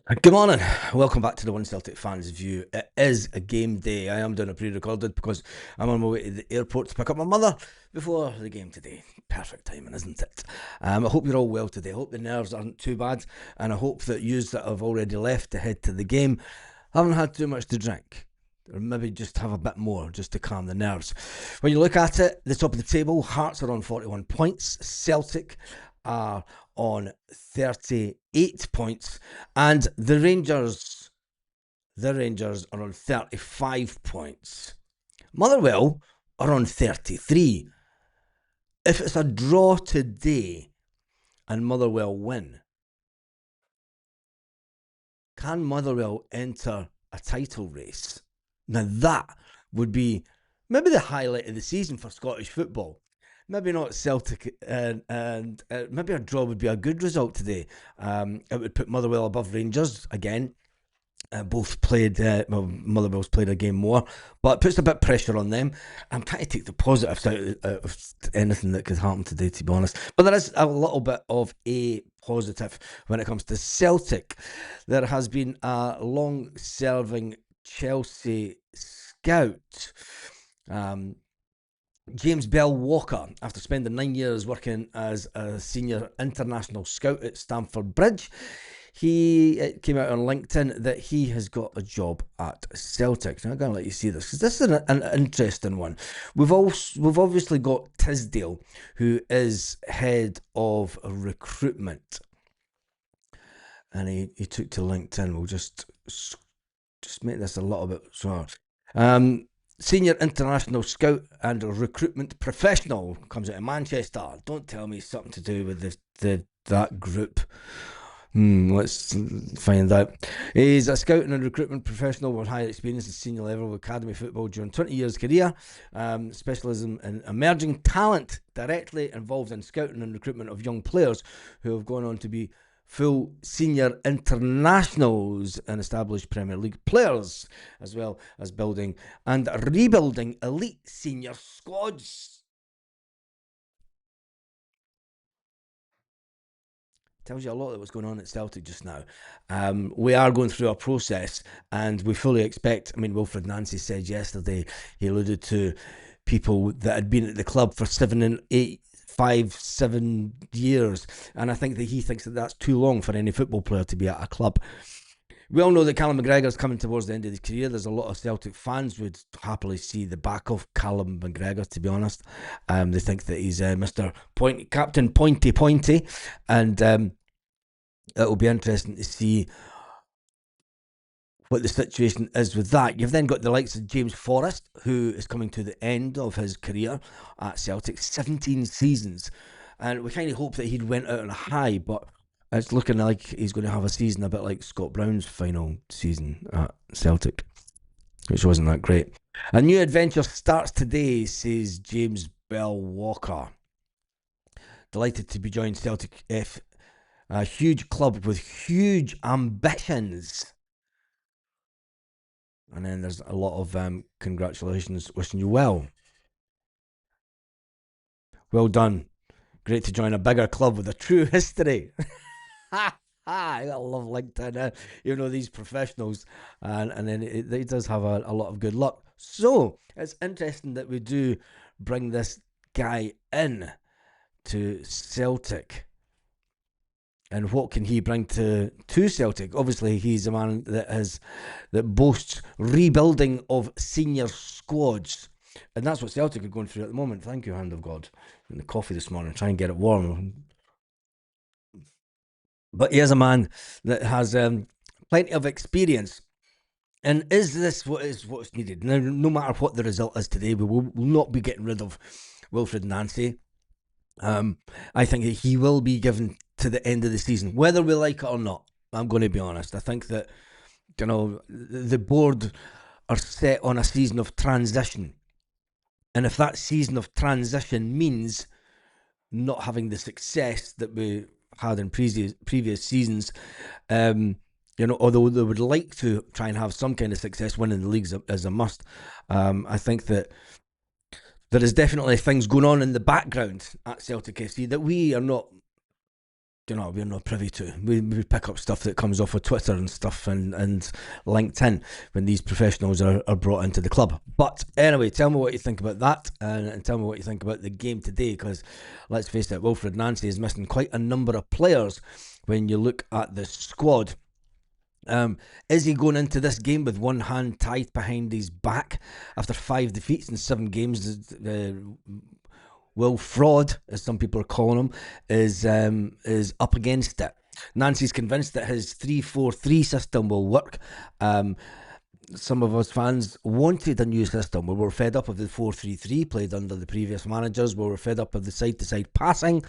Good morning. Welcome back to the One Celtic Fans View. It is a game day. I am doing a pre-recorded because I'm on my way to the airport to pick up my mother before the game today. Perfect timing, isn't it? I hope you're all well today. I hope the nerves aren't too bad, and I hope that yous that have already left to head to the game haven't had too much to drink. Or maybe just have a bit more just to calm the nerves. When you look at it, the top of the table, Hearts are on 41 points. Celtic are on 38 points. And the Rangers are on 35 points. Motherwell are on 33. If it's a draw today and Motherwell win, can Motherwell enter a title race? Now that would be maybe the highlight of the season for Scottish football. Maybe not Celtic, and maybe a draw would be a good result today. It would put Motherwell above Rangers again. Both played, Motherwell's played a game more, but it puts a bit of pressure on them. I'm trying to take the positives out of anything that could happen today, to be honest. But there is a little bit of a positive when it comes to Celtic. There has been a long-serving Chelsea scout, James Bell Walker, after spending 9 years working as a senior international scout at Stamford Bridge. He came out on LinkedIn that he has got a job at Celtic. Now I'm going to let you see this because this is an interesting one. We've obviously got Tisdale, who is head of recruitment, and he took to LinkedIn. We'll just make this a little bit short. Senior international scout and recruitment professional, comes out of Manchester. Don't tell me something to do with that group. Let's find out. He's a scouting and recruitment professional with high experience in senior level of academy football during 20 years career. Specialism in emerging talent, directly involved in scouting and recruitment of young players who have gone on to be full senior internationals and established Premier League players, as well as building and rebuilding elite senior squads. Tells you a lot of what's going on at Celtic just now. We are going through a process, and we fully expect. I mean, Wilfred Nancy said yesterday, he alluded to people that had been at the club for 7 years, and I think that he thinks that that's too long for any football player to be at a club. We all know that Callum McGregor's coming towards the end of his career. There's a lot of Celtic fans would happily see the back of Callum McGregor, to be honest. They think that he's Mr. Captain Pointy, and it'll be interesting to see what the situation is with that. You've then got the likes of James Forrest, who is coming to the end of his career at Celtic, 17 seasons. And we kind of hope that he'd went out on a high, but it's looking like he's going to have a season a bit like Scott Brown's final season at Celtic, which wasn't that great. A new adventure starts today, says James Bell Walker. Delighted to be joined Celtic F, a huge club with huge ambitions. And then there's a lot of congratulations, wishing you well. Well done. Great to join a bigger club with a true history. I love LinkedIn, even though these professionals, and then it does have a lot of good luck. So it's interesting that we do bring this guy in to Celtic. And what can he bring to Celtic? Obviously, he's a man that boasts rebuilding of senior squads. And that's what Celtic are going through at the moment. Thank you, hand of God. And the coffee this morning, try and get it warm. But he is a man that has plenty of experience. And is this what's needed? Now, no matter what the result is today, we will not be getting rid of Wilfred Nancy. I think that he will be given to the end of the season, whether we like it or not. I'm going to be honest. I think that, the board are set on a season of transition. And if that season of transition means not having the success that we had in previous seasons, although they would like to try and have some kind of success, winning the leagues is a must. I think that there is definitely things going on in the background at Celtic FC that we are not we're not privy to. We pick up stuff that comes off of Twitter and stuff and LinkedIn when these professionals are brought into the club. But anyway, tell me what you think about that, and tell me what you think about the game today, because let's face it, Wilfred Nancy is missing quite a number of players when you look at the squad. Is he going into this game with one hand tied behind his back after 5 defeats in 7 games? Will Fraud, as some people are calling him, is up against it. Nancy's convinced that his 3-4-3 system will work. Some of us fans wanted a new system. We were fed up of the 4-3-3 played under the previous managers. We were fed up of the side-to-side passing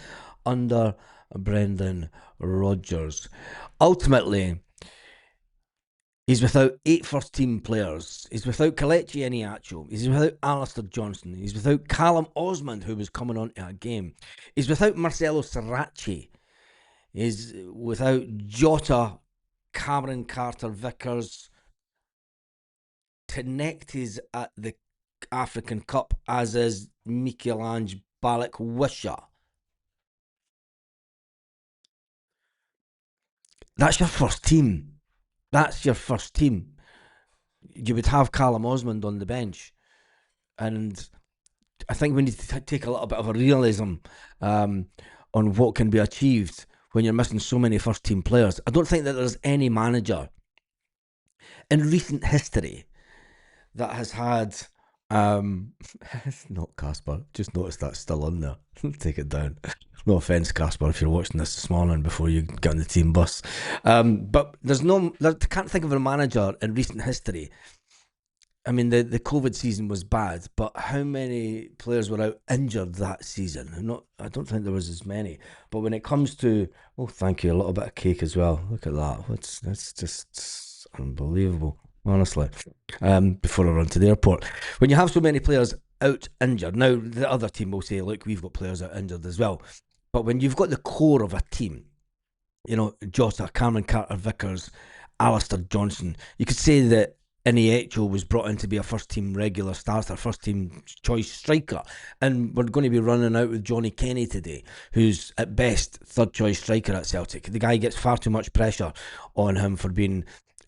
under Brendan Rodgers. Ultimately, he's without 8 first-team players. He's without Kelechi Iheanacho. He's without Alistair Johnston. He's without Callum Osmond, who was coming on to a game. He's without Marcelo Srirachi. He's without Jota, Cameron Carter-Vickers. Connect is at the African Cup, as is Michelangelo Balak-Wisha. That's your first team. That's your first team. You would have Callum Osmond on the bench. And I think we need to take a little bit of a realism on what can be achieved when you're missing so many first team players. I don't think that there's any manager in recent history that has had it's not Casper, just noticed that's still on there. Take it down. No offence, Casper, if you're watching this morning before you get on the team bus. But I can't think of a manager in recent history. I mean, the COVID season was bad, but how many players were out injured that season? I don't think there was as many. But when it comes to, oh, thank you, a little bit of cake as well. Look at that. That's just unbelievable, honestly. Before I run to the airport, when you have so many players out injured, now the other team will say, look, we've got players out injured as well. But when you've got the core of a team, Jota, Cameron Carter-Vickers, Alistair Johnston, you could say that Iheanacho was brought in to be a first-team regular starter, first-team choice striker. And we're going to be running out with Johnny Kenny today, who's at best third-choice striker at Celtic. The guy gets far too much pressure on him for being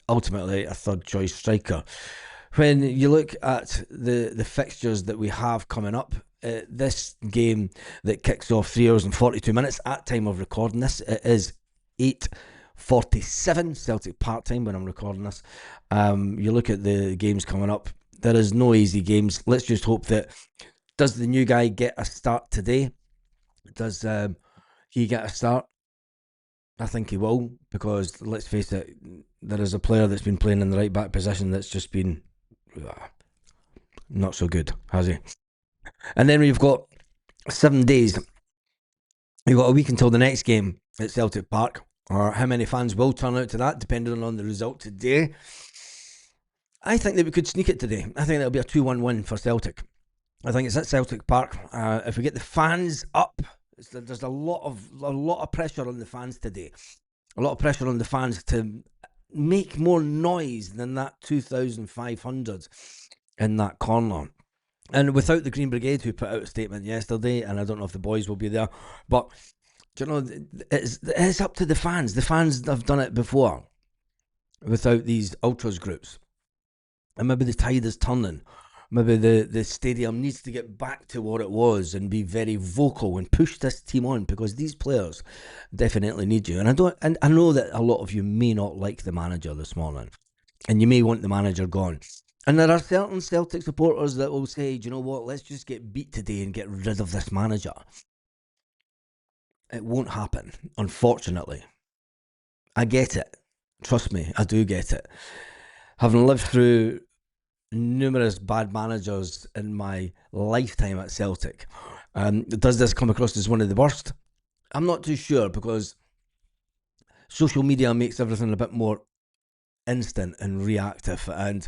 ultimately a third-choice striker. When you look at the fixtures that we have coming up, this game that kicks off 3 hours and 42 minutes at time of recording this, it is 8:47 Celtic Park time when I'm recording this. You look at the games coming up, there is no easy games. Let's just hope that, does the new guy get a start today? Does he get a start? I think he will, because let's face it, there is a player that's been playing in the right back position that's just been not so good, has he? And then we've got 7 days. We've got a week until the next game at Celtic Park, or how many fans will turn out to that, depending on the result today. I think that we could sneak it today. I think that'll be a 2-1 win for Celtic. I think it's at Celtic Park. If we get the fans up, there's a lot of pressure on the fans today. A lot of pressure on the fans to make more noise than that 2,500 in that corner. And without the Green Brigade, who put out a statement yesterday, and I don't know if the boys will be there, but it's up to the fans. The fans have done it before without these ultras groups. And maybe the tide is turning. Maybe the stadium needs to get back to what it was and be very vocal and push this team on, because these players definitely need you. And I know that a lot of you may not like the manager this morning, and you may want the manager gone. And there are certain Celtic supporters that will say, do you know what, let's just get beat today and get rid of this manager. It won't happen, unfortunately. I get it. Trust me, I do get it. Having lived through numerous bad managers in my lifetime at Celtic, does this come across as one of the worst? I'm not too sure, because social media makes everything a bit more instant and reactive. And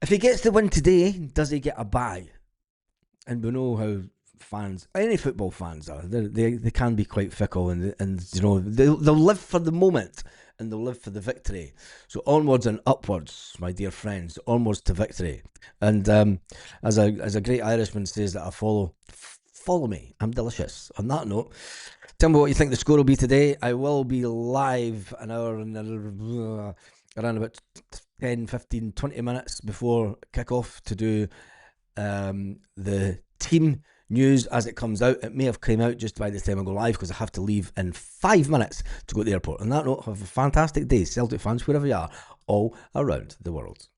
if he gets the win today, does he get a bye? And we know how fans, any football fans are, they can be quite fickle, and they'll live for the moment and they'll live for the victory. So onwards and upwards, my dear friends, onwards to victory. And as a great Irishman says that I follow me, I'm delicious. On that note, Tell me what you think the score will be today. I will be live an hour and around about 10, 15, 20 minutes before kick-off to do the team news as it comes out. It may have come out just by the time I go live because I have to leave in 5 minutes to go to the airport. On that note, have a fantastic day, Celtic fans, wherever you are, all around the world.